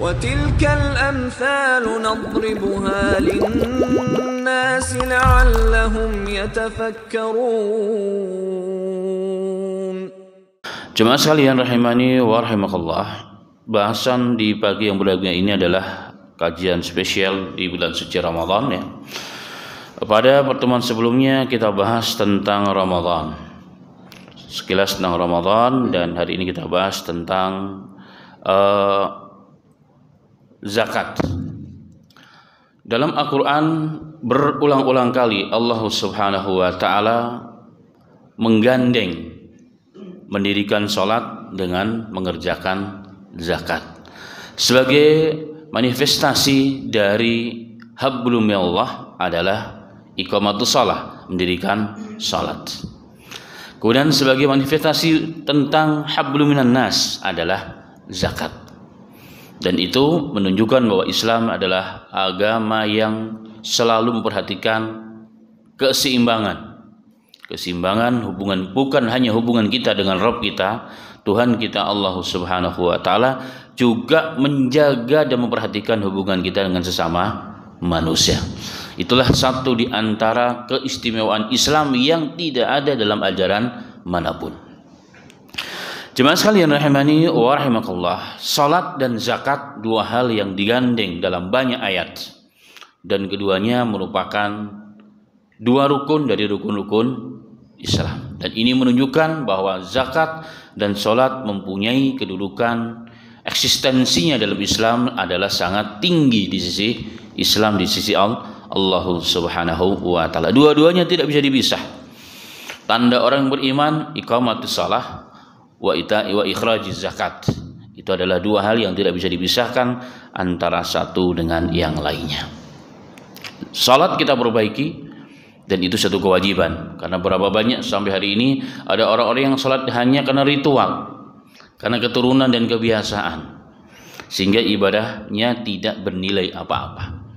وتلك الأمثال نضربها للناس لعلهم يتفكرون. Jemaah sekalian rahimani wa rahimakallah, bahasan di pagi yang berbahagia ini adalah kajian spesial di bulan suci Ramadan ya. Pada pertemuan sebelumnya kita bahas tentang Ramadan, sekilas tentang Ramadan, dan hari ini kita bahas tentang zakat. Dalam Al-Quran berulang-ulang kali Allah Subhanahu wa ta'ala menggandeng mendirikan sholat dengan mengerjakan zakat sebagai manifestasi dari hablum minallah adalah iqamatus shalah, mendirikan sholat. Kemudian sebagai manifestasi tentang hablum minan nas adalah zakat. Dan itu menunjukkan bahwa Islam adalah agama yang selalu memperhatikan keseimbangan hubungan, bukan hanya hubungan kita dengan Rabb kita, Tuhan kita Allah Subhanahu wa ta'ala, juga menjaga dan memperhatikan hubungan kita dengan sesama manusia. Itulah satu di antara keistimewaan Islam yang tidak ada dalam ajaran manapun. Jemaah sekalian rahimani wa rahimakallah, salat dan zakat dua hal yang digandeng dalam banyak ayat, dan keduanya merupakan dua rukun dari rukun-rukun Islam. Dan ini menunjukkan bahwa zakat dan salat mempunyai kedudukan, eksistensinya dalam Islam adalah sangat tinggi di sisi Islam, di sisi Allah Subhanahu wa ta'ala. Dua-duanya tidak bisa dipisah. Tanda orang beriman iqamatus shalah wa ikhrajiz zakat. Itu adalah dua hal yang tidak bisa dipisahkan antara satu dengan yang lainnya. Salat kita perbaiki, dan itu satu kewajiban, karena berapa banyak sampai hari ini ada orang-orang yang salat hanya karena ritual, karena keturunan dan kebiasaan, sehingga ibadahnya tidak bernilai apa-apa.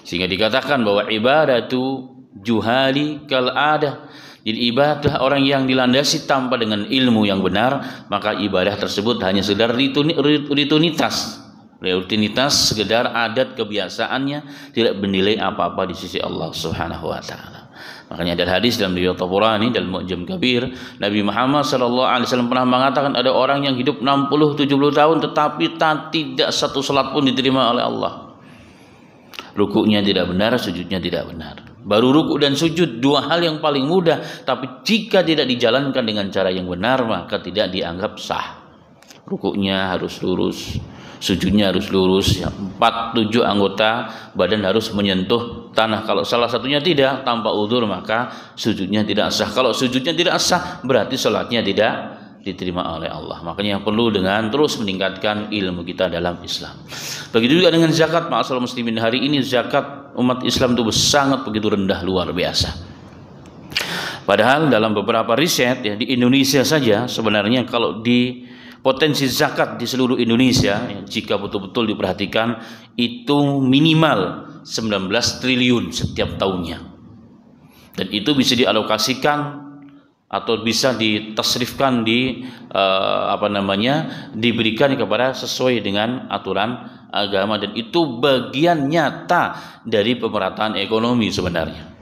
Sehingga dikatakan bahwa ibadatu juhali kal adah. Jadi ibadah orang yang dilandasi tanpa dengan ilmu yang benar, maka ibadah tersebut hanya sekedar rutinitas, sekedar adat kebiasaannya, tidak bernilai apa-apa di sisi Allah Subhanahu wa ta'ala. Makanya ada hadis dalam riwayat Tabrani dalam Mu'jam Kabir, Nabi Muhammad SAW pernah mengatakan ada orang yang hidup 60-70 tahun tetapi tidak satu salat pun diterima oleh Allah. Rukuknya tidak benar, sujudnya tidak benar. Baru rukuk dan sujud dua hal yang paling mudah, tapi jika tidak dijalankan dengan cara yang benar maka tidak dianggap sah. Rukuknya harus lurus, sujudnya harus lurus, 4-7 anggota badan harus menyentuh tanah. Kalau salah satunya tidak, tanpa udzur, maka sujudnya tidak sah. Kalau sujudnya tidak sah, berarti salatnya tidak diterima oleh Allah. Makanya perlu dengan terus meningkatkan ilmu kita dalam Islam. Begitu juga dengan zakat, ma'asyiral muslimin. Hari ini zakat umat Islam itu sangat begitu rendah, luar biasa. Padahal dalam beberapa riset ya, di Indonesia saja sebenarnya kalau di potensi zakat di seluruh Indonesia ya, jika betul-betul diperhatikan itu minimal 19 triliun setiap tahunnya. Dan itu bisa dialokasikan atau bisa ditasrifkan diberikan kepada sesuai dengan aturan agama, dan itu bagian nyata dari pemerataan ekonomi sebenarnya.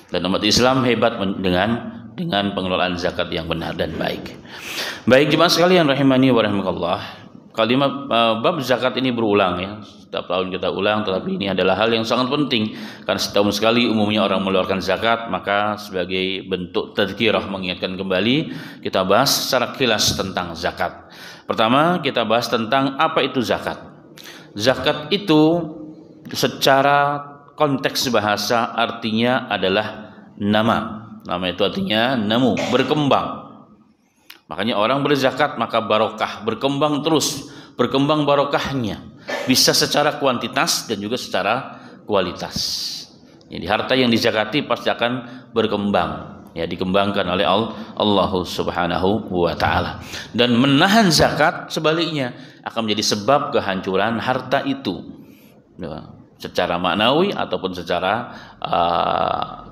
Dan umat Islam hebat dengan pengelolaan zakat yang benar dan baik. Baik jemaah sekalian rahimani wa rahimakallah, kalimat bab zakat ini berulang ya. Setiap tahun kita ulang, tetapi ini adalah hal yang sangat penting karena setahun sekali umumnya orang mengeluarkan zakat. Maka sebagai bentuk tadzkirah, mengingatkan kembali, kita bahas secara kilas tentang zakat. Pertama kita bahas tentang apa itu zakat. Zakat itu secara konteks bahasa artinya adalah nama. Nama itu artinya namu, berkembang. Makanya orang berzakat maka barokah, berkembang terus, berkembang barokahnya. Bisa secara kuantitas dan juga secara kualitas. Jadi harta yang dizakati pasti akan berkembang, ya, dikembangkan oleh Allah Subhanahu wa ta'ala. Dan menahan zakat sebaliknya akan menjadi sebab kehancuran harta itu, ya, secara maknawi ataupun secara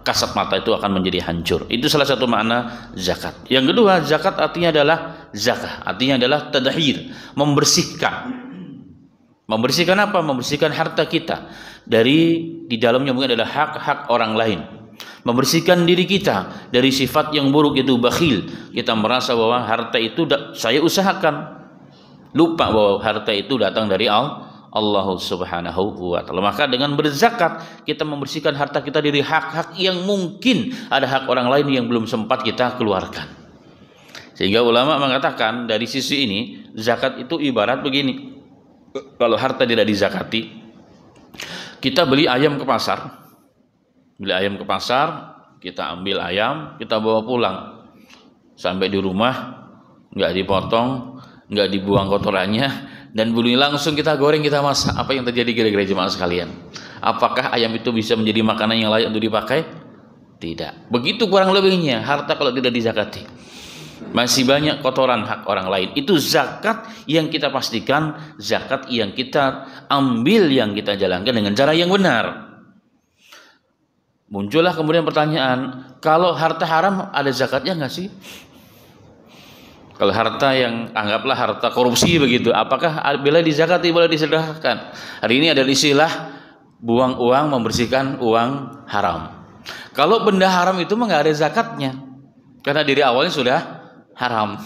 kasat mata itu akan menjadi hancur. Itu salah satu makna zakat. Yang kedua, zakat artinya adalah zakah, artinya adalah tadhir, membersihkan. Membersihkan apa? Membersihkan harta kita dari di dalamnya mungkin adalah hak-hak orang lain. Membersihkan diri kita dari sifat yang buruk itu bakhil. Kita merasa bahwa harta itu saya usahakan. Lupa bahwa harta itu datang dari Allah Subhanahu wa taala. Maka dengan berzakat kita membersihkan harta kita dari hak-hak yang mungkin ada hak orang lain yang belum sempat kita keluarkan. Sehingga ulama mengatakan dari sisi ini zakat itu ibarat begini. Kalau harta tidak dizakati, kita beli ayam ke pasar. Beli ayam ke pasar, kita ambil ayam, kita bawa pulang. Sampai di rumah nggak dipotong, nggak dibuang kotorannya, dan beli langsung kita goreng, kita masak. Apa yang terjadi kira-kira jemaah sekalian? Apakah ayam itu bisa menjadi makanan yang layak untuk dipakai? Tidak. Begitu kurang lebihnya harta kalau tidak dizakati. Masih banyak kotoran hak orang lain. Itu zakat yang kita pastikan, zakat yang kita ambil, yang kita jalankan dengan cara yang benar. Muncullah kemudian pertanyaan, kalau harta haram ada zakatnya nggak sih? Kalau harta yang anggaplah harta korupsi begitu, apakah bila dizakati boleh disedekahkan? Hari ini ada istilah buang uang, membersihkan uang haram. Kalau benda haram itu nggak ada zakatnya, karena dari awalnya sudah haram.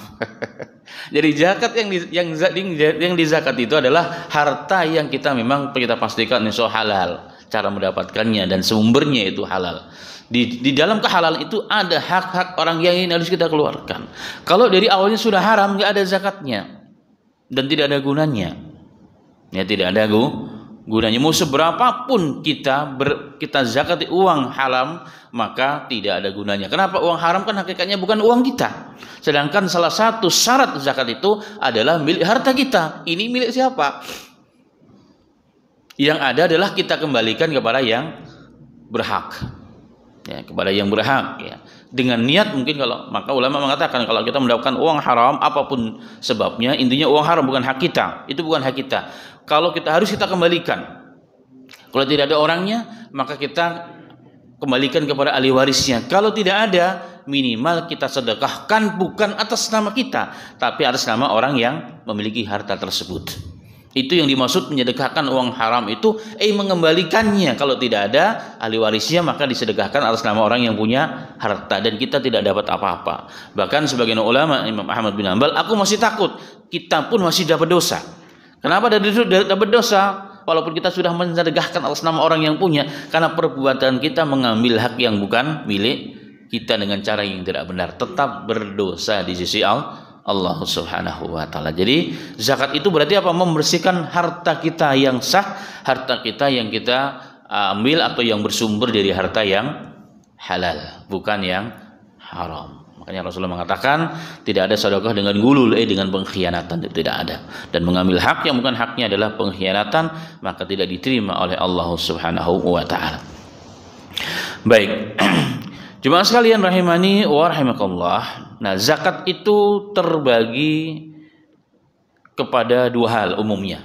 Jadi zakat yang dizakat itu adalah harta yang kita memang kita pastikan itu halal, cara mendapatkannya dan sumbernya itu halal. Di dalam kehalalan itu ada hak-hak orang yang harus kita keluarkan. Kalau dari awalnya sudah haram, nggak ada zakatnya dan tidak ada gunanya. Ya, tidak ada gunanya. Mau seberapapun kita zakati uang haram, maka tidak ada gunanya. Kenapa? Uang haram kan hakikatnya bukan uang kita. Sedangkan salah satu syarat zakat itu adalah milik harta kita. Ini milik siapa? Yang ada adalah kita kembalikan kepada yang berhak. Ya, kepada yang berhak, ya. Dengan niat mungkin maka ulama mengatakan kalau kita mendapatkan uang haram apapun sebabnya, intinya uang haram bukan hak kita. Itu bukan hak kita. Kalau harus kita kembalikan. Kalau tidak ada orangnya, maka kita kembalikan kepada ahli warisnya. Kalau tidak ada, minimal kita sedekahkan bukan atas nama kita, tapi atas nama orang yang memiliki harta tersebut. Itu yang dimaksud menyedekahkan uang haram itu, mengembalikannya. Kalau tidak ada ahli warisnya, maka disedekahkan atas nama orang yang punya harta, dan kita tidak dapat apa-apa. Bahkan sebagian ulama, Imam Ahmad bin Hanbal, aku masih takut kita pun masih dapat dosa. Kenapa dapat dosa? Walaupun kita sudah mensedekahkan atas nama orang yang punya, karena perbuatan kita mengambil hak yang bukan milik kita dengan cara yang tidak benar, tetap berdosa di sisi Allah Subhanahu wa taala. Jadi zakat itu berarti apa? Membersihkan harta kita yang sah, harta kita yang kita ambil atau yang bersumber dari harta yang halal, bukan yang haram. Makanya Rasulullah mengatakan tidak ada sedekah dengan gulul, dengan pengkhianatan, itu tidak ada. Dan mengambil hak yang bukan haknya adalah pengkhianatan, maka tidak diterima oleh Allah Subhanahu wa taala. Baik. Jemaah sekalian rahimani wa rahimakallah. Nah, zakat itu terbagi kepada dua hal umumnya.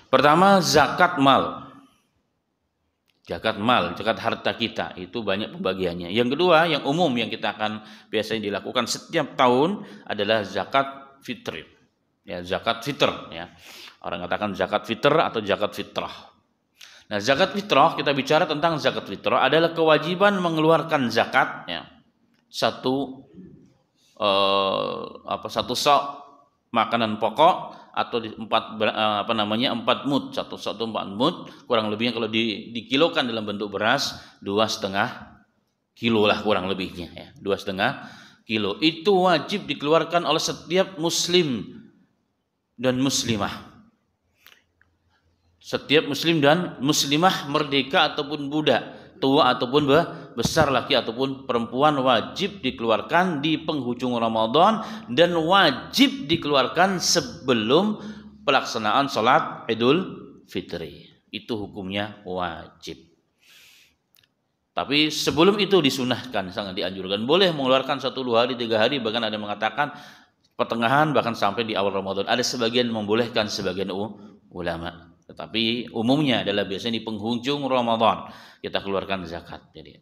Pertama, zakat mal. Zakat harta kita itu banyak pembagiannya. Yang kedua, yang umum yang kita akan biasanya dilakukan setiap tahun adalah zakat fitr. Ya, zakat fitr, ya. Orang katakan zakat fitr atau zakat fitrah. Nah, zakat fitrah, kita bicara tentang zakat fitrah adalah kewajiban mengeluarkan zakat, ya. Satu sok makanan pokok atau 4 mud, satu 4 mud, kurang lebihnya kalau dikilokan dalam bentuk beras 2,5 kilo lah kurang lebihnya, ya. 2,5 kilo itu wajib dikeluarkan oleh setiap muslim dan muslimah. Setiap muslim dan muslimah, merdeka ataupun budak, tua ataupun besar, laki ataupun perempuan, wajib dikeluarkan di penghujung Ramadan dan wajib dikeluarkan sebelum pelaksanaan sholat Idul Fitri. Itu hukumnya wajib. Tapi sebelum itu disunahkan, sangat dianjurkan. Boleh mengeluarkan 1, 2 hari, 3 hari, bahkan ada yang mengatakan pertengahan, bahkan sampai di awal Ramadan. Ada sebagian membolehkan, sebagian ulama. Tetapi umumnya adalah biasanya di penghujung Ramadan kita keluarkan zakat. Jadi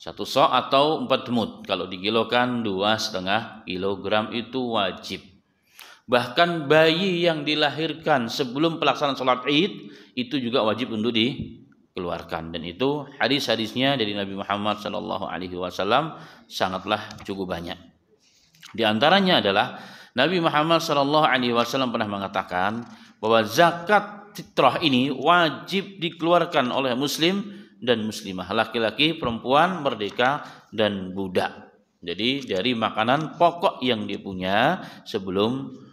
1 sok atau 4 mud. Kalau dikilokan 2,5 kilogram itu wajib. Bahkan bayi yang dilahirkan sebelum pelaksanaan sholat Id itu juga wajib untuk dikeluarkan, dan itu hadis-hadisnya dari Nabi Muhammad SAW sangatlah cukup banyak. Di antaranya adalah Nabi Muhammad SAW pernah mengatakan bahwa zakat fitrah ini wajib dikeluarkan oleh muslim dan muslimah, laki-laki, perempuan, merdeka, dan budak. Jadi dari makanan pokok yang dia punya sebelum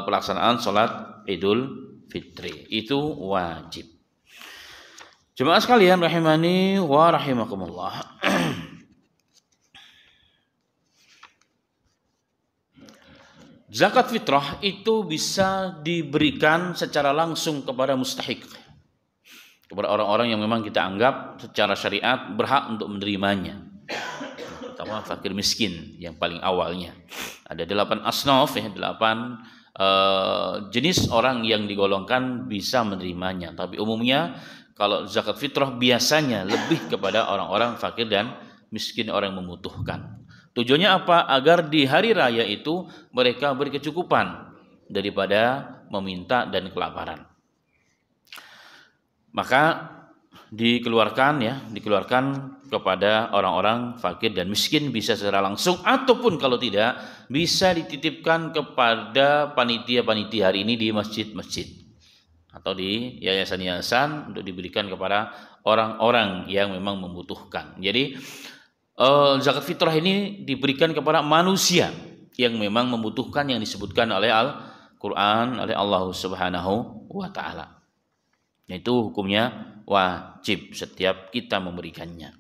pelaksanaan sholat Idul Fitri itu wajib. Jemaah sekalian rahimani wa rahimakumullah. Zakat fitrah itu bisa diberikan secara langsung kepada mustahik, kepada orang-orang yang memang kita anggap secara syariat berhak untuk menerimanya. Pertama fakir miskin yang paling awalnya. Ada 8 asnaf, 8 jenis orang yang digolongkan bisa menerimanya. Tapi umumnya kalau zakat fitrah biasanya lebih kepada orang-orang fakir dan miskin, orang yang membutuhkan. Tujuannya apa? Agar di hari raya itu mereka berkecukupan daripada meminta dan kelaparan. Maka dikeluarkan kepada orang-orang fakir dan miskin, bisa secara langsung ataupun kalau tidak bisa dititipkan kepada panitia-panitia hari ini di masjid-masjid atau di yayasan-yayasan untuk diberikan kepada orang-orang yang memang membutuhkan. Jadi zakat fitrah ini diberikan kepada manusia yang memang membutuhkan, yang disebutkan oleh Al-Quran, oleh Allah Subhanahu wa Ta'ala. Itu hukumnya wajib setiap kita memberikannya.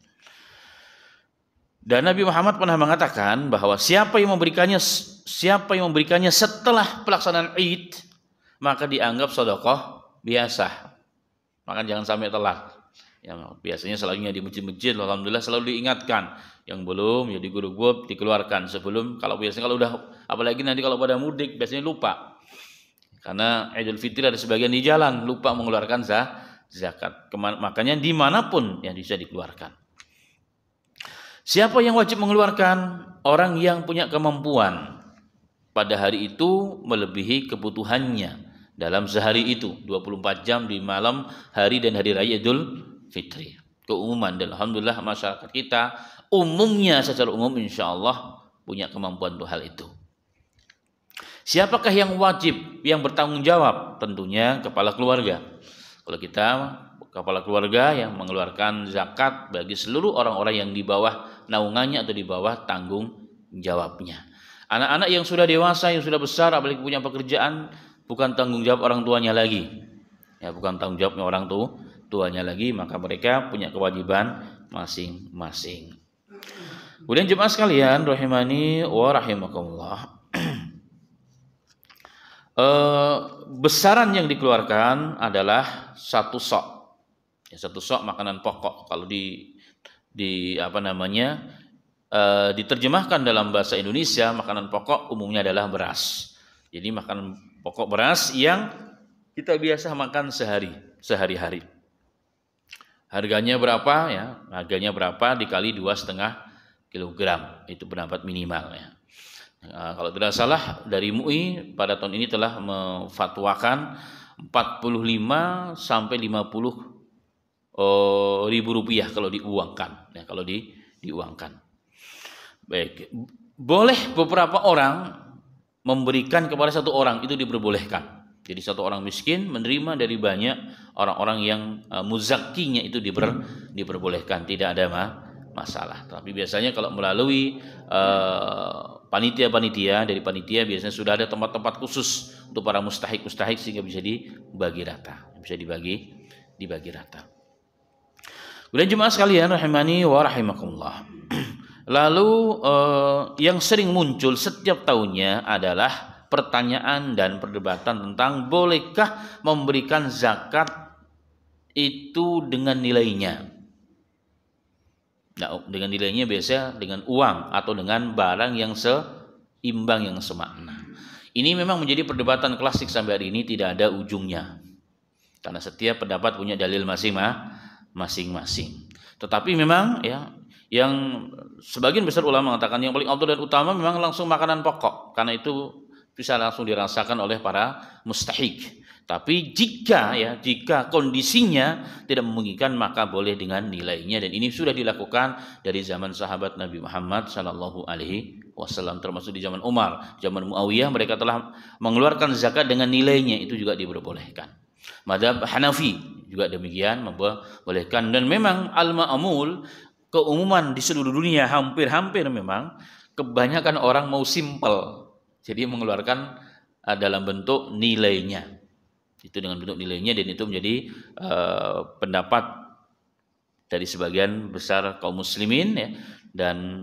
Dan Nabi Muhammad pernah mengatakan bahwa siapa yang memberikannya setelah pelaksanaan Id, maka dianggap sedekah biasa. Maka jangan sampai telat. Yang biasanya selalunya di masjid-masjid, alhamdulillah selalu diingatkan. Yang belum ya di grup-grup dikeluarkan sebelum. Kalau biasanya kalau udah, apalagi nanti kalau pada mudik biasanya lupa. Karena Idul Fitri ada sebagian di jalan lupa mengeluarkan zakat. Makanya dimanapun yang bisa dikeluarkan. Siapa yang wajib mengeluarkan? Orang yang punya kemampuan pada hari itu melebihi kebutuhannya dalam sehari itu, 24 jam di malam hari dan hari raya Idul Fitri. Keumuman, dan alhamdulillah masyarakat kita umumnya secara umum insyaallah punya kemampuan untuk hal itu. Siapakah yang wajib, yang bertanggung jawab? Tentunya kepala keluarga. Kalau kita kepala keluarga yang mengeluarkan zakat bagi seluruh orang-orang yang di bawah naungannya atau di bawah tanggung jawabnya. Anak-anak yang sudah dewasa, yang sudah besar, apalagi punya pekerjaan, bukan tanggung jawab orang tuanya lagi. Ya, bukan tanggung jawabnya orang tuanya lagi, maka mereka punya kewajiban masing-masing. Kemudian jemaah sekalian rahimani wa rahimakumullah. Besaran yang dikeluarkan adalah 1 sok. Ya, 1 sok makanan pokok. Kalau diterjemahkan dalam bahasa Indonesia, makanan pokok umumnya adalah beras. Jadi makanan pokok beras yang kita biasa makan sehari-hari. Harganya berapa ya? Harganya berapa dikali 2,5 kilogram. Itu pendapat minimal ya. Kalau tidak salah dari MUI pada tahun ini telah memfatwakan 45 sampai 50 ribu rupiah kalau diuangkan. Ya, kalau diuangkan. Baik. Boleh beberapa orang memberikan kepada 1 orang, itu diperbolehkan. Jadi 1 orang miskin menerima dari banyak orang-orang yang muzakkinya itu diperbolehkan, tidak ada masalah. Tapi biasanya kalau melalui panitia-panitia, dari panitia biasanya sudah ada tempat-tempat khusus untuk para mustahik sehingga bisa dibagi rata, Kemudian jemaah sekalian rahimani wa rahimakumullah. Lalu yang sering muncul setiap tahunnya adalah pertanyaan dan perdebatan tentang bolehkah memberikan zakat itu dengan nilainya. Nah, dengan nilainya biasa dengan uang atau dengan barang yang seimbang, yang semakna. Ini memang menjadi perdebatan klasik sampai hari ini, tidak ada ujungnya. Karena setiap pendapat punya dalil masing-masing. Tetapi memang ya, yang sebagian besar ulama mengatakan yang paling afdal dan utama memang langsung makanan pokok, karena itu bisa langsung dirasakan oleh para mustahik. Tapi jika kondisinya tidak memungkinkan, maka boleh dengan nilainya, dan ini sudah dilakukan dari zaman sahabat Nabi Muhammad Shallallahu Alaihi Wasallam, termasuk di zaman Umar, zaman Muawiyah, mereka telah mengeluarkan zakat dengan nilainya, itu juga diperbolehkan. Madzhab Hanafi juga demikian, membolehkan. Dan memang al-ma'mul, keumuman di seluruh dunia hampir memang kebanyakan orang mau simple, jadi mengeluarkan dalam bentuk nilainya. Itu dengan bentuk nilainya, dan itu menjadi pendapat dari sebagian besar kaum muslimin, ya, dan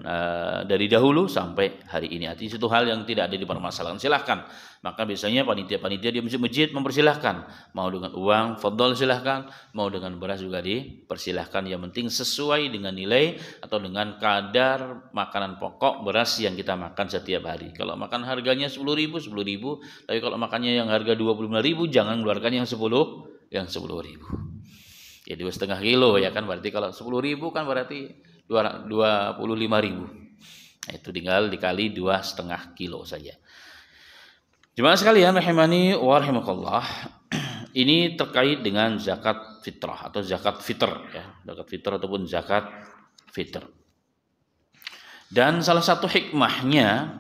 dari dahulu sampai hari ini. Artinya itu hal yang tidak ada di permasalahan, silahkan. Maka biasanya panitia-panitia di masjid mempersilahkan, mau dengan uang fadhol silahkan, mau dengan beras juga dipersilahkan, yang penting sesuai dengan nilai atau dengan kadar makanan pokok beras yang kita makan setiap hari. Kalau makan harganya 10.000, tapi kalau makannya yang harga 25.000, jangan keluarkan yang 10.000. Ya 2,5 kilo, ya kan, berarti kalau 10.000 kan berarti 25.000. Nah, itu tinggal dikali 2,5 kilo saja. Jemaah sekalian rahimani wa rahimakallah, ini terkait dengan zakat fitrah atau zakat fitr, ya, zakat fitr ataupun zakat fitr. Dan salah satu hikmahnya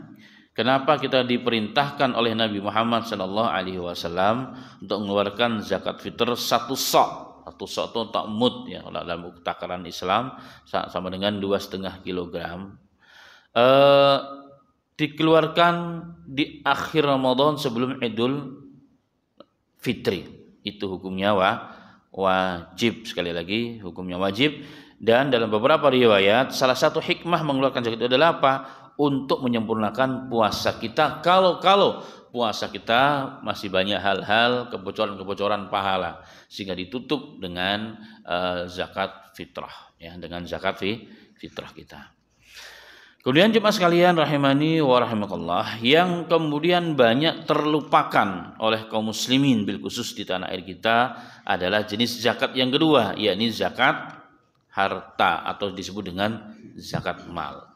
kenapa kita diperintahkan oleh Nabi Muhammad Shallallahu Alaihi Wasallam untuk mengeluarkan zakat fitr satu sok. Satu sok itu takmud, ya, dalam takaran Islam sama dengan 2,5 kilogram. Dikeluarkan di akhir Ramadan sebelum Idul Fitri. Itu hukumnya wajib, sekali lagi hukumnya wajib. Dan dalam beberapa riwayat salah satu hikmah mengeluarkan zakat itu adalah apa? Untuk menyempurnakan puasa kita. Kalau puasa kita masih banyak hal-hal kebocoran pahala, sehingga ditutup dengan zakat fitrah, ya, dengan zakat fitrah kita. Kemudian jemaah sekalian rahimani wa rahimakallah, yang kemudian banyak terlupakan oleh kaum muslimin bil khusus di tanah air kita adalah jenis zakat yang kedua, yakni zakat harta atau disebut dengan zakat mal.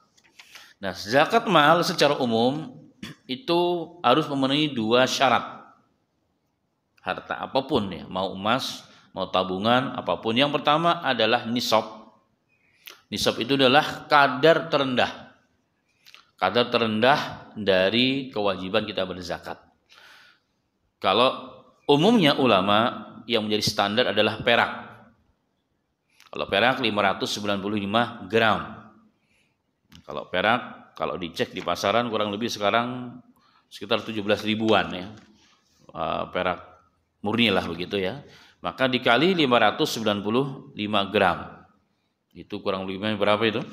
Nah, zakat mal secara umum itu harus memenuhi 2 syarat. Harta apapun, ya, mau emas, mau tabungan, apapun. Yang pertama adalah nisab. Nisab itu adalah kadar terendah dari kewajiban kita berzakat. Kalau umumnya ulama yang menjadi standar adalah perak. Kalau perak 595 gram. Kalau perak, kalau dicek di pasaran kurang lebih sekarang sekitar 17 ribuan, ya, perak murni lah begitu, ya. Maka dikali 595 gram, itu kurang lebih berapa itu?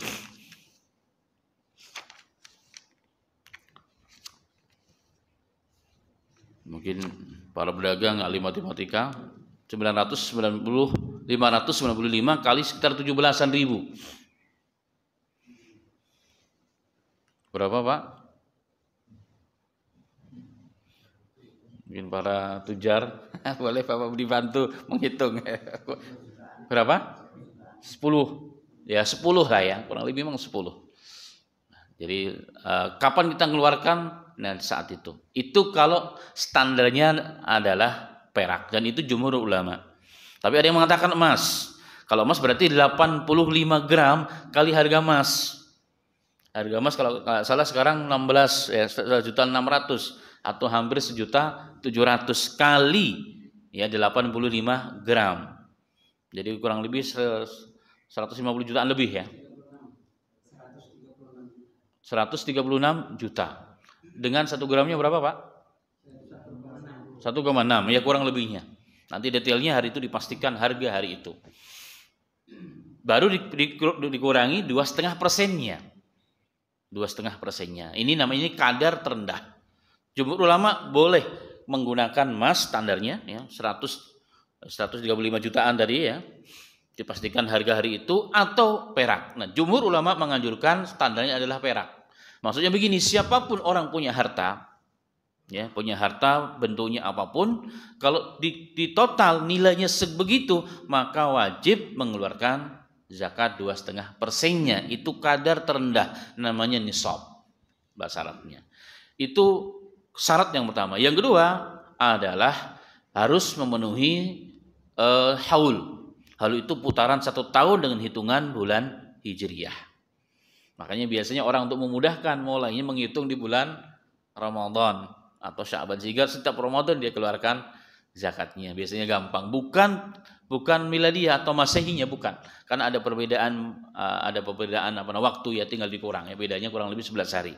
Mungkin para pedagang ahli matematika, 595 kali sekitar 17-an ribu. Berapa, Pak? Mungkin para tujar boleh Bapak dibantu menghitung. Berapa? 10. Ya 10 lah, ya, kurang lebih memang 10. Jadi kapan kita mengeluarkan? Nah, saat itu. Itu kalau standarnya adalah perak, dan itu jumhur ulama. Tapi ada yang mengatakan emas. Kalau emas berarti 85 gram kali harga emas. Harga emas kalau salah sekarang 16.600.000 atau hampir 1.700.000 kali, ya, 85 gram. Jadi kurang lebih 150 jutaan lebih, ya. 136 juta. Dengan 1 gramnya berapa, Pak? 1,6, ya, kurang lebihnya. Nanti detailnya hari itu dipastikan harga hari itu. Baru dikurangi 2,5%-nya. 2,5%-nya. Ini namanya kadar terendah. Jumhur ulama boleh menggunakan emas standarnya, ya, 135 jutaan tadi, ya, dipastikan harga hari itu, atau perak. Nah, jumhur ulama menganjurkan standarnya adalah perak. Maksudnya begini, siapapun orang punya harta, ya, punya harta bentuknya apapun, kalau di total nilainya sebegitu, maka wajib mengeluarkan zakat 2,5%-nya. Itu kadar terendah, namanya nisab bahasa Arabnya. Itu syarat yang pertama. Yang kedua adalah harus memenuhi haul. Haul itu putaran 1 tahun dengan hitungan bulan Hijriyah. Makanya biasanya orang untuk memudahkan mulainya menghitung di bulan Ramadan atau Sya'ban, sehingga setiap Ramadan dia keluarkan zakatnya. Biasanya gampang. Bukan miladiah atau masehinya, bukan. Karena ada perbedaan waktu ya, tinggal dikurang ya. Bedanya kurang lebih 11 hari.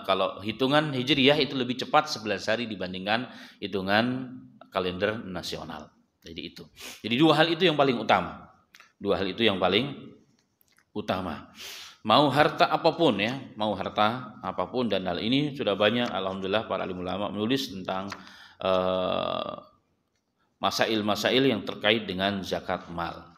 Kalau hitungan Hijriyah itu lebih cepat 11 hari dibandingkan hitungan kalender nasional. Jadi itu. Jadi dua hal itu yang paling utama. Mau harta apapun ya, dan hal ini sudah banyak alhamdulillah para alim ulama menulis tentang masail-masail yang terkait dengan zakat mal.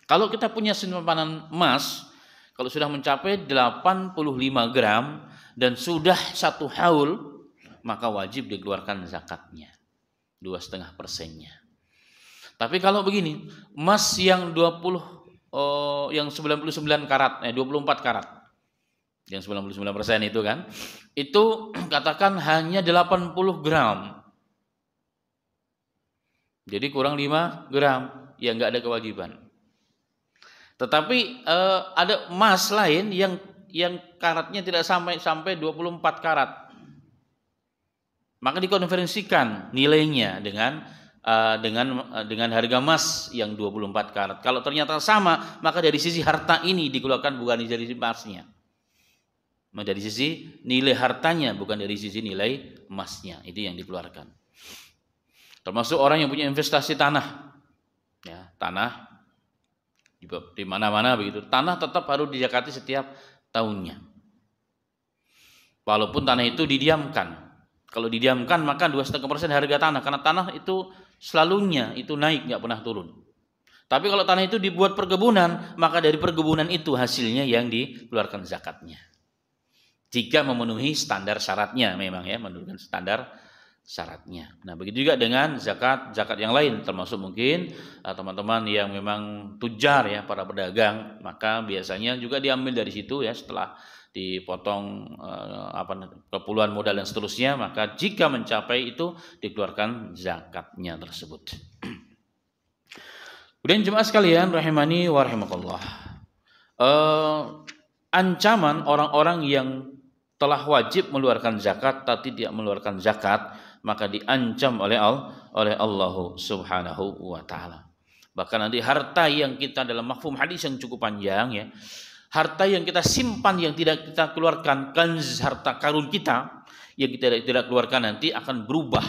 Kalau kita punya simpanan emas, kalau sudah mencapai 85 gram dan sudah 1 haul, maka wajib dikeluarkan zakatnya 2,5%-nya. Tapi kalau begini, emas yang 99 karat, 24 karat, yang 99% itu kan, itu katakan hanya 80 gram. Jadi kurang 5 gram, ya nggak ada kewajiban. Tetapi ada emas lain yang karatnya tidak sampai 24 karat. Maka dikonversikan nilainya dengan harga emas yang 24 karat. Kalau ternyata sama, maka dari sisi harta ini dikeluarkan bukan dari sisi emasnya. Dari sisi nilai hartanya, bukan dari sisi nilai emasnya. Itu yang dikeluarkan. Termasuk orang yang punya investasi tanah. Ya, tanah di mana-mana begitu. Tanah tetap harus dizakati setiap tahunnya. Walaupun tanah itu didiamkan. Kalau didiamkan maka 2,5% harga tanah, karena tanah itu selalunya itu naik, nggak pernah turun. Tapi kalau tanah itu dibuat perkebunan, maka dari perkebunan itu hasilnya yang dikeluarkan zakatnya. Jika memenuhi standar syaratnya, memang ya, menurunkan standar syaratnya. Nah, begitu juga dengan zakat yang lain, termasuk mungkin teman-teman yang memang tujar ya, para pedagang, maka biasanya juga diambil dari situ ya, setelah dipotong kepuluhan modal dan seterusnya, maka jika mencapai itu dikeluarkan zakatnya tersebut. Kemudian jemaah sekalian rahimani wa rahimakallah, ancaman orang-orang yang telah wajib mengeluarkan zakat tapi tidak mengeluarkan zakat, maka diancam oleh Allah Subhanahu wa taala. Bahkan nanti harta yang kita, dalam mafhum hadis yang cukup panjang ya, harta yang kita simpan yang tidak kita keluarkan, kanz, harta karun kita yang kita tidak keluarkan, nanti akan berubah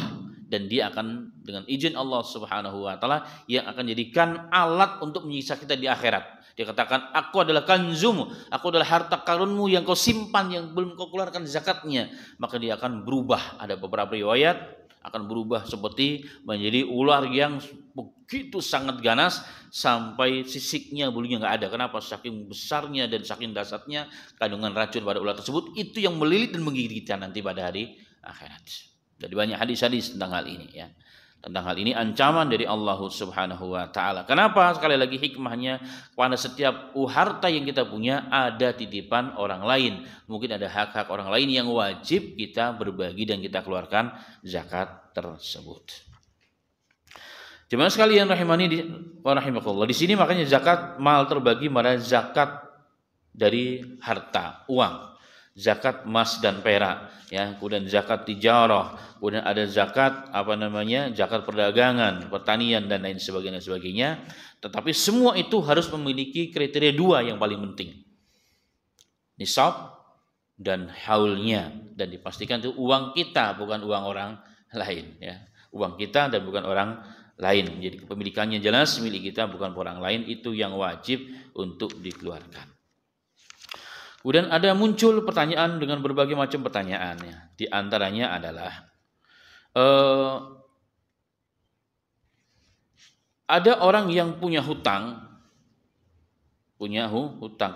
dan dia akan dengan izin Allah Subhanahu wa taala yang akan jadikan alat untuk menyiksa kita di akhirat. Dia katakan, aku adalah kanzumu, aku adalah harta karunmu yang kau simpan yang belum kau keluarkan zakatnya. Maka dia akan berubah. Ada beberapa riwayat akan berubah seperti menjadi ular yang begitu sangat ganas sampai sisiknya, bulunya nggak ada. Kenapa? Saking besarnya dan saking dasarnya kandungan racun pada ular tersebut, itu yang melilit dan menggigit kita nanti pada hari akhirat. Jadi banyak hadis-hadis tentang hal ini ya. Tentang hal ini ancaman dari Allah Subhanahu wa taala. Kenapa? Sekali lagi hikmahnya, pada setiap harta yang kita punya ada titipan orang lain. Mungkin ada hak-hak orang lain yang wajib kita berbagi dan kita keluarkan zakat tersebut. Jemaah sekalian rahimani wa rahimakumullah. Di sini makanya zakat mal terbagi pada zakat dari harta, uang. Zakat emas dan perak ya, kemudian zakat tijarah, kemudian ada zakat zakat perdagangan, pertanian dan lain sebagainya. Tetapi semua itu harus memiliki kriteria 2 yang paling penting. Nisab dan haulnya, dan dipastikan itu uang kita bukan uang orang lain ya. Uang kita dan bukan orang lain. Jadi kepemilikannya jelas milik kita bukan orang lain, itu yang wajib untuk dikeluarkan. Kemudian ada muncul pertanyaan dengan berbagai macam pertanyaannya. Di antaranya adalah ada orang yang punya hutang,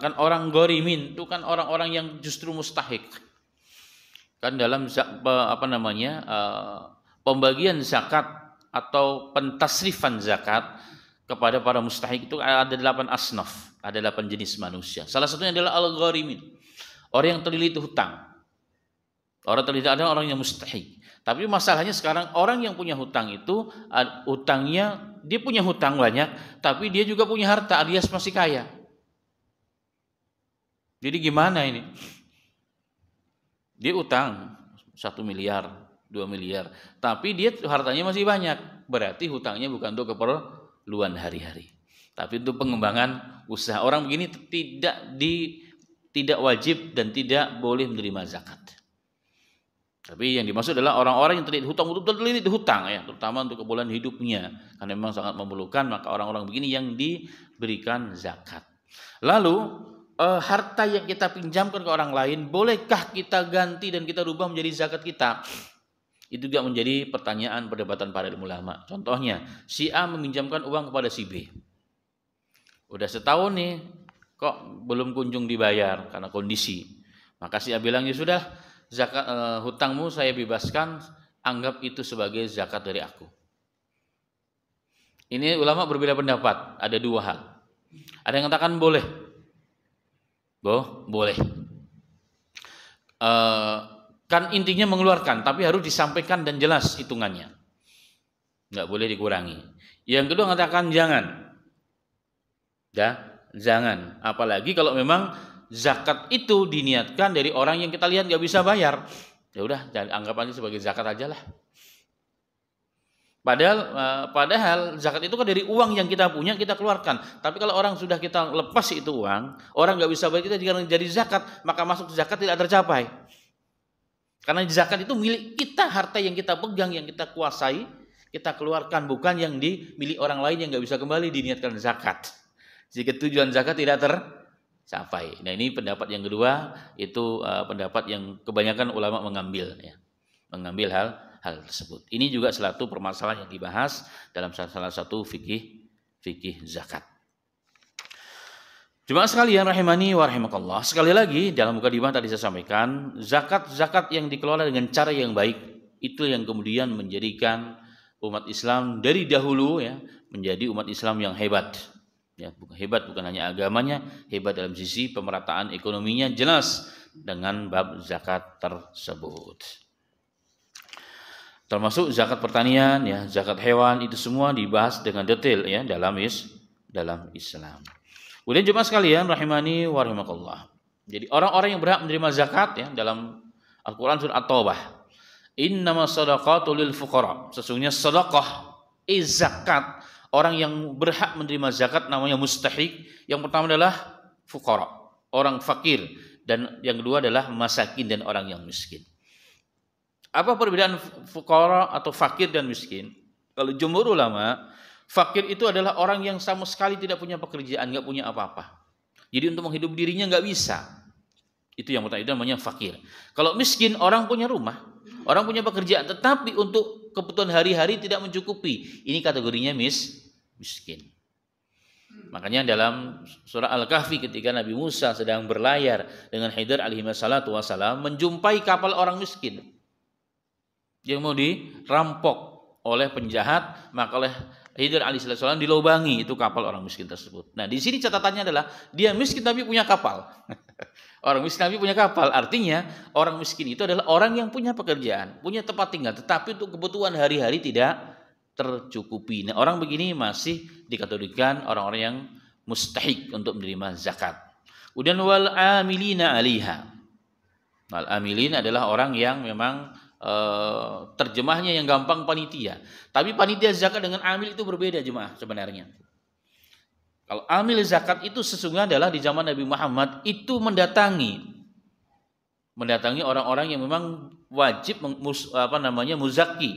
kan orang gorimin itu kan orang-orang yang justru mustahik. Kan dalam pembagian zakat atau pentasrifan zakat kepada para mustahik itu ada 8 asnaf. Ada 8 jenis manusia. Salah satunya adalah al-gharimin, orang yang terlilit hutang. Orang terlihat ada orang yang mustahik. Tapi masalahnya sekarang orang yang punya hutang itu hutangnya dia punya hutang banyak, tapi dia juga punya harta alias masih kaya. Jadi gimana ini? Dia utang 1 miliar, 2 miliar, tapi dia hartanya masih banyak. Berarti hutangnya bukan untuk keperluan hari-hari, tapi untuk pengembangan usaha. Orang begini tidak wajib dan tidak boleh menerima zakat. Tapi yang dimaksud adalah orang-orang yang terlilit hutang ya, terutama untuk keperluan hidupnya, karena memang sangat memerlukan, maka orang-orang begini yang diberikan zakat. Lalu harta yang kita pinjamkan ke orang lain, bolehkah kita ganti dan kita rubah menjadi zakat kita? Itu juga menjadi pertanyaan perdebatan para ulama. Contohnya, si A meminjamkan uang kepada si B. Udah setahun nih, kok belum kunjung dibayar karena kondisi. Maka si A bilang, ya sudah, zakat hutangmu saya bebaskan, anggap itu sebagai zakat dari aku. Ini ulama berbeda pendapat, ada 2 hal. Ada yang katakan boleh. Boleh. Kan intinya mengeluarkan, tapi harus disampaikan dan jelas hitungannya. Enggak boleh dikurangi. Yang kedua mengatakan jangan. Jangan. Apalagi kalau memang zakat itu diniatkan dari orang yang kita lihat nggak bisa bayar, ya udah anggap aja sebagai zakat aja lah. Padahal zakat itu kan dari uang yang kita punya kita keluarkan. Tapi kalau orang sudah kita lepas itu uang, orang nggak bisa bayar, kita jadi zakat, maka masuk zakat tidak tercapai. Karena zakat itu milik kita, harta yang kita pegang, yang kita kuasai, kita keluarkan, bukan yang dimiliki orang lain yang nggak bisa kembali diniatkan zakat. Jika tujuan zakat tidak tercapai. Nah ini pendapat yang kedua, itu pendapat yang kebanyakan ulama mengambil hal tersebut. Ini juga suatu permasalahan yang dibahas dalam salah satu fikih zakat. Jemaah sekalian rahimani wa rahimakallah. Sekali lagi dalam mukadimah tadi saya sampaikan, zakat yang dikelola dengan cara yang baik itu yang kemudian menjadikan umat Islam dari dahulu ya menjadi umat Islam yang hebat. Ya, bukan hanya agamanya, hebat dalam sisi pemerataan ekonominya jelas dengan bab zakat tersebut. Termasuk zakat pertanian, ya, zakat hewan, itu semua dibahas dengan detail ya dalam Islam. Kemudian jemaah sekalian rahimani wa rahimakallah. Jadi orang-orang yang berhak menerima zakat ya dalam Al-Qur'an surah At-Taubah, innamas shadaqatu lil fuqara. Sesungguhnya sedekah zakat orang yang berhak menerima zakat namanya mustahik. Yang pertama adalah fuqara, orang fakir, dan yang kedua adalah masakin dan orang yang miskin. Apa perbedaan fuqara atau fakir dan miskin? Kalau jumhur ulama, fakir itu adalah orang yang sama sekali tidak punya pekerjaan, nggak punya apa-apa. Jadi untuk menghidup dirinya nggak bisa. Itu yang pertama, itu namanya fakir. Kalau miskin, orang punya rumah, orang punya pekerjaan, tetapi untuk kebutuhan hari-hari tidak mencukupi. Ini kategorinya miskin. Makanya dalam surah Al-Kahfi ketika Nabi Musa sedang berlayar dengan Khidir alaihi salatu wassalam menjumpai kapal orang miskin yang mau dirampok oleh penjahat, maka oleh Khidir alaihi salatu wassalam dilobangi itu kapal orang miskin tersebut. Nah, di sini catatannya adalah dia miskin tapi punya kapal. Orang miskin tapi punya kapal, artinya orang miskin itu adalah orang yang punya pekerjaan, punya tempat tinggal, tetapi untuk kebutuhan hari-hari tidak tercukupi. Nah, orang begini masih dikategorikan orang-orang yang mustahik untuk menerima zakat. Kemudian wal amilina 'alaiha. Wal amilin adalah orang yang memang terjemahnya yang gampang panitia. Tapi panitia zakat dengan amil itu berbeda jemaah sebenarnya. Kalau amil zakat itu sesungguhnya adalah di zaman Nabi Muhammad itu mendatangi orang-orang yang memang wajib muzaki.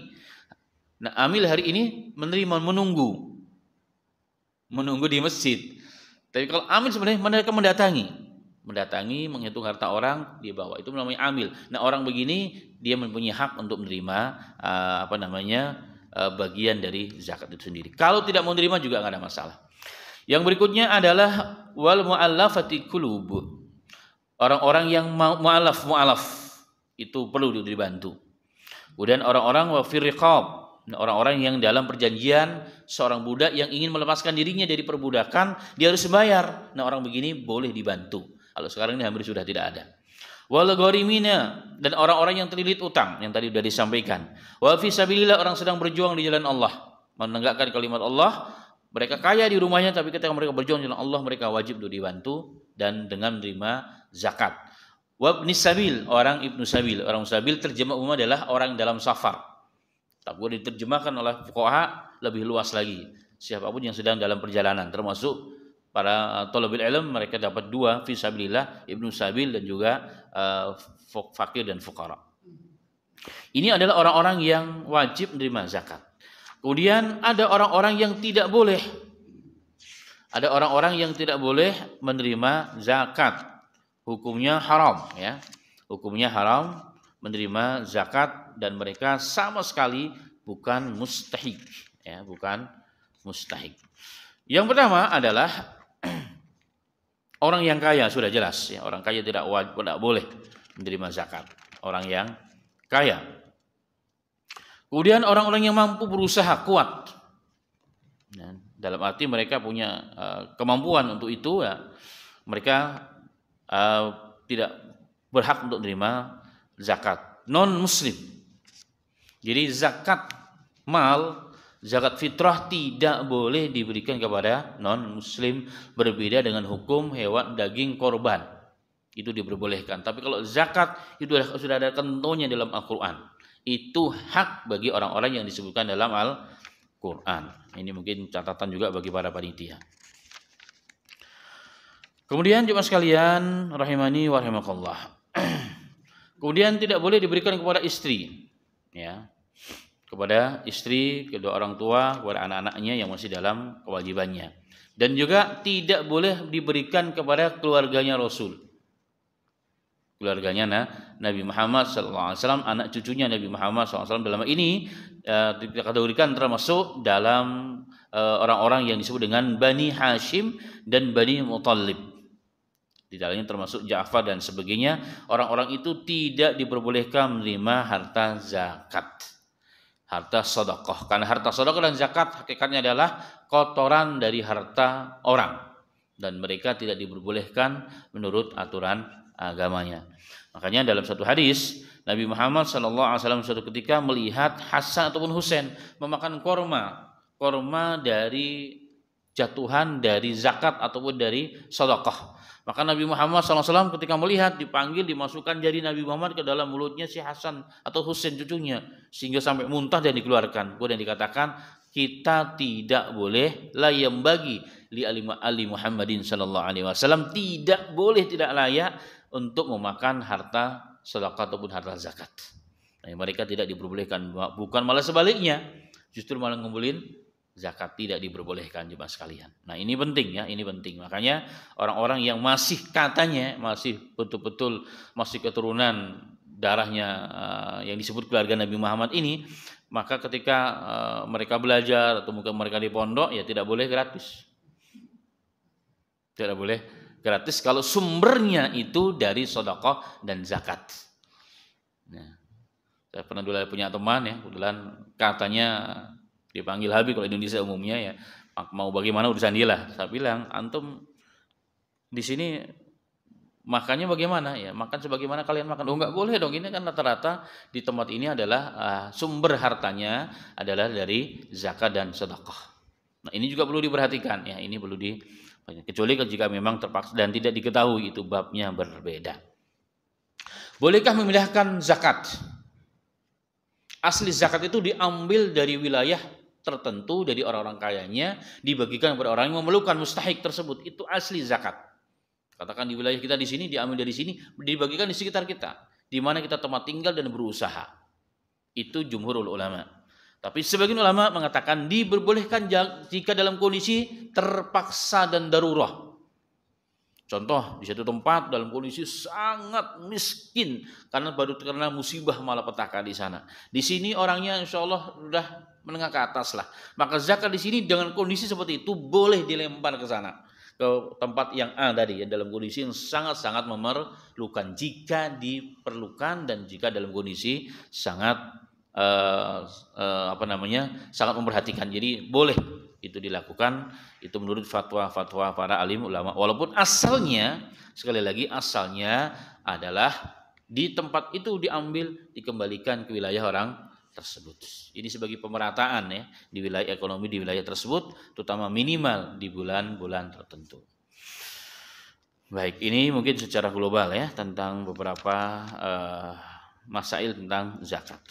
Nah, amil hari ini menerima menunggu di masjid. Tapi kalau amil sebenarnya mereka mendatangi menghitung harta orang dia bawa, itu namanya amil. Nah, orang begini dia mempunyai hak untuk menerima bagian dari zakat itu sendiri. Kalau tidak mau menerima juga nggak ada masalah. Yang berikutnya adalah wal mu'allafati qulub. Orang-orang yang mu'allaf itu perlu dibantu. Kemudian orang-orang wa fir riqab. Nah, orang-orang yang dalam perjanjian seorang budak yang ingin melepaskan dirinya dari perbudakan, dia harus bayar. Nah, orang begini boleh dibantu. Kalau sekarang ini hampir sudah tidak ada. wal gharimina, dan orang-orang yang terlilit utang yang tadi sudah disampaikan. Wa fi sabilillah, orang sedang berjuang di jalan Allah, menegakkan kalimat Allah. Mereka kaya di rumahnya, tapi ketika mereka berjuang di jalan Allah, mereka wajib untuk dibantu dan dengan menerima zakat. Wa ibnis sabil, orang ibnu sabil. Orang sabil terjemah umum adalah orang dalam safar. Tak boleh diterjemahkan oleh fuqaha lebih luas lagi. Siapapun yang sedang dalam perjalanan, termasuk para thalibul ilm, mereka dapat dua, fi sabilillah, ibnu sabil, dan juga fakir dan fuqara. Ini adalah orang-orang yang wajib menerima zakat. Kemudian ada orang-orang yang tidak boleh. Ada orang-orang yang tidak boleh menerima zakat. Hukumnya haram, ya. Hukumnya haram menerima zakat, dan mereka sama sekali bukan mustahik, ya, bukan mustahik. Yang pertama adalah orang yang kaya, sudah jelas, ya. Orang kaya tidak boleh menerima zakat. Orang yang kaya. Kemudian orang-orang yang mampu berusaha kuat, ya, dalam arti mereka punya kemampuan untuk itu, ya, mereka tidak berhak untuk menerima zakat. Non muslim. Jadi zakat mal, zakat fitrah tidak boleh diberikan kepada non muslim, berbeda dengan hukum hewan daging korban. Itu diperbolehkan. Tapi kalau zakat itu sudah ada ketentuannya dalam Al-Qur'an. Itu hak bagi orang-orang yang disebutkan dalam Al-Qur'an. Ini mungkin catatan juga bagi para panitia. Kemudian jemaah sekalian rahimani wa rahimakallah. Kemudian tidak boleh diberikan kepada istri, ya. Kepada istri, kedua orang tua, kepada anak-anaknya yang masih dalam kewajibannya. Dan juga tidak boleh diberikan kepada keluarganya Rasul. Keluarganya Nabi Muhammad SAW, anak cucunya Nabi Muhammad SAW, dalam ini dikategorikan termasuk dalam orang-orang yang disebut dengan Bani Hashim dan Bani Muttalib. Di dalamnya termasuk Ja'far dan sebagainya. Orang-orang itu tidak diperbolehkan menerima harta zakat, harta sedekah. Karena harta sedekah dan zakat hakikatnya adalah kotoran dari harta orang, dan mereka tidak diperbolehkan menurut aturan agamanya. Makanya dalam satu hadis Nabi Muhammad SAW suatu ketika melihat Hasan ataupun Husain memakan korma dari jatuhan dari zakat ataupun dari sedekah. Maka Nabi Muhammad SAW ketika melihat, dipanggil, dimasukkan jari Nabi Muhammad ke dalam mulutnya si Hasan atau Husain cucunya, sehingga sampai muntah dan dikeluarkan. Kemudian dikatakan, kita tidak boleh, la yambagi li ali Muhammadin sallallahu alaihi wasallam, tidak boleh, tidak layak untuk memakan harta sedekah ataupun harta zakat. Nah, mereka tidak diperbolehkan, bukan malah sebaliknya, justru malah ngumpulin zakat, tidak diperbolehkan jemaah sekalian. Nah, ini penting, ya, ini penting. Makanya orang-orang yang masih katanya masih betul-betul masih keturunan darahnya yang disebut keluarga Nabi Muhammad ini, maka ketika mereka belajar atau mungkin mereka di pondok, ya tidak boleh gratis. Tidak boleh gratis kalau sumbernya itu dari sedekah dan zakat. Nah, saya pernah dulu punya teman, ya, kebetulan katanya dipanggil Habib kalau Indonesia umumnya, ya, mau bagaimana urusan dia lah. Saya bilang, antum di sini makannya bagaimana, ya, makan sebagaimana kalian makan. Oh, enggak boleh dong, ini kan rata-rata di tempat ini adalah sumber hartanya adalah dari zakat dan sedekah. Nah, ini juga perlu diperhatikan, ya, ini perlu kecuali jika memang terpaksa dan tidak diketahui, itu babnya berbeda. Bolehkah memindahkan zakat? Asli zakat itu diambil dari wilayah tertentu, dari orang-orang kayanya, dibagikan kepada orang yang memerlukan mustahik tersebut. Itu asli zakat. Katakan di wilayah kita di sini, diambil dari sini, dibagikan di sekitar kita, di mana kita tempat tinggal dan berusaha. Itu jumhurul ulama. Tapi sebagian ulama mengatakan diperbolehkan jika dalam kondisi terpaksa dan darurah. Contoh, di satu tempat dalam kondisi sangat miskin karena musibah malapetaka di sana. Di sini orangnya insya Allah sudah menengah ke atas lah. Maka zakat di sini dengan kondisi seperti itu boleh dilempar ke sana, ke tempat yang tadi, ya, dalam kondisi yang sangat-sangat memerlukan, jika diperlukan dan jika dalam kondisi sangat sangat memperhatikan. Jadi boleh itu dilakukan, itu menurut fatwa-fatwa para alim ulama, walaupun asalnya, sekali lagi, asalnya adalah Di tempat itu diambil, dikembalikan ke wilayah orang tersebut. Ini sebagai pemerataan ya di wilayah ekonomi di wilayah tersebut, terutama minimal di bulan-bulan tertentu. Baik, ini mungkin secara global ya tentang beberapa masail tentang zakat.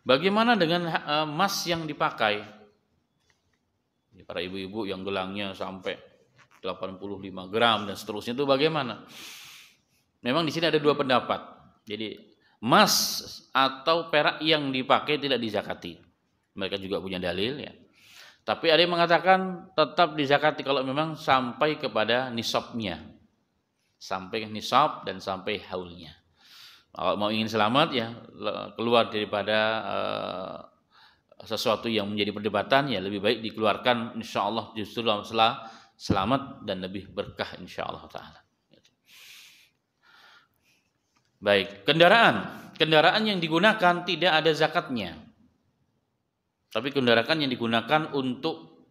Bagaimana dengan emas yang dipakai? Para ibu-ibu yang gelangnya sampai 85 gram dan seterusnya itu bagaimana? Memang di sini ada dua pendapat. Jadi emas atau perak yang dipakai tidak dizakati. Mereka juga punya dalil ya. Tapi ada yang mengatakan tetap dizakati kalau memang sampai kepada nisabnya. Sampai nisab dan sampai haulnya. Kalau mau ingin selamat ya keluar daripada sesuatu yang menjadi perdebatan ya lebih baik dikeluarkan, insyaallah justru selamat dan lebih berkah insyaallah taala. Baik, kendaraan yang digunakan tidak ada zakatnya. Tapi kendaraan yang digunakan untuk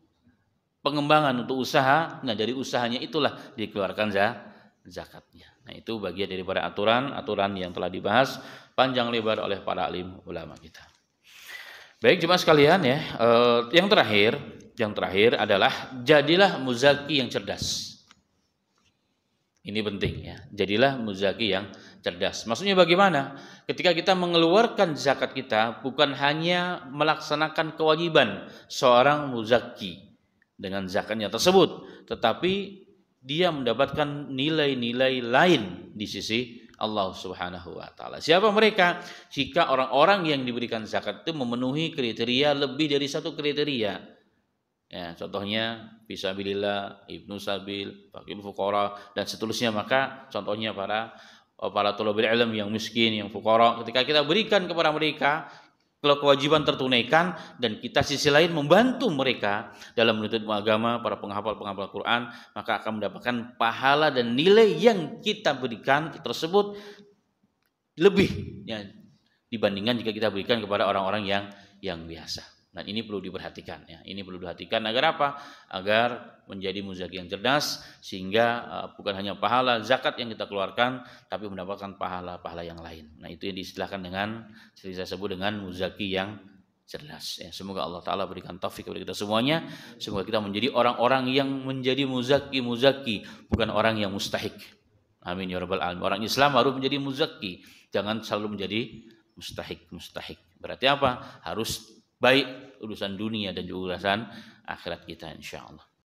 pengembangan, untuk usaha, nah dari usahanya itulah dikeluarkan zakatnya. Nah, itu bagian daripada aturan yang telah dibahas panjang lebar oleh para alim ulama kita. Baik jemaah sekalian ya, yang terakhir adalah jadilah muzaki yang cerdas. Ini penting ya, jadilah muzaki yang cerdas. Maksudnya bagaimana? Ketika kita mengeluarkan zakat kita bukan hanya melaksanakan kewajiban seorang muzaki dengan zakatnya tersebut, tetapi dia mendapatkan nilai-nilai lain di sisi Allah Subhanahu wa taala. Siapa mereka? Jika orang-orang yang diberikan zakat itu memenuhi kriteria lebih dari satu kriteria. Ya, contohnya fisabilillah, ibnu sabil, fakir fuqara dan seterusnya, maka contohnya para thalabul ilm yang miskin, yang fuqara, ketika kita berikan kepada mereka kalau kewajiban tertunaikan dan kita sisi lain membantu mereka dalam menuntut agama, para penghafal Quran, maka akan mendapatkan pahala dan nilai yang kita berikan tersebut lebih ya, dibandingkan jika kita berikan kepada orang-orang yang biasa. Dan ini perlu diperhatikan ya. Ini perlu diperhatikan agar apa? Agar menjadi muzaki yang cerdas sehingga bukan hanya pahala zakat yang kita keluarkan tapi mendapatkan pahala-pahala yang lain. Nah, itu yang diistilahkan dengan saya sebut dengan muzaki yang cerdas ya. Semoga Allah taala berikan taufik kepada kita semuanya. Semoga kita menjadi orang-orang yang menjadi muzaki, bukan orang yang mustahik. Amin ya rabbal alamin. Orang Islam harus menjadi muzaki, jangan selalu menjadi mustahik. Berarti apa? Harus baik urusan dunia dan juga urusan akhirat kita insyaallah.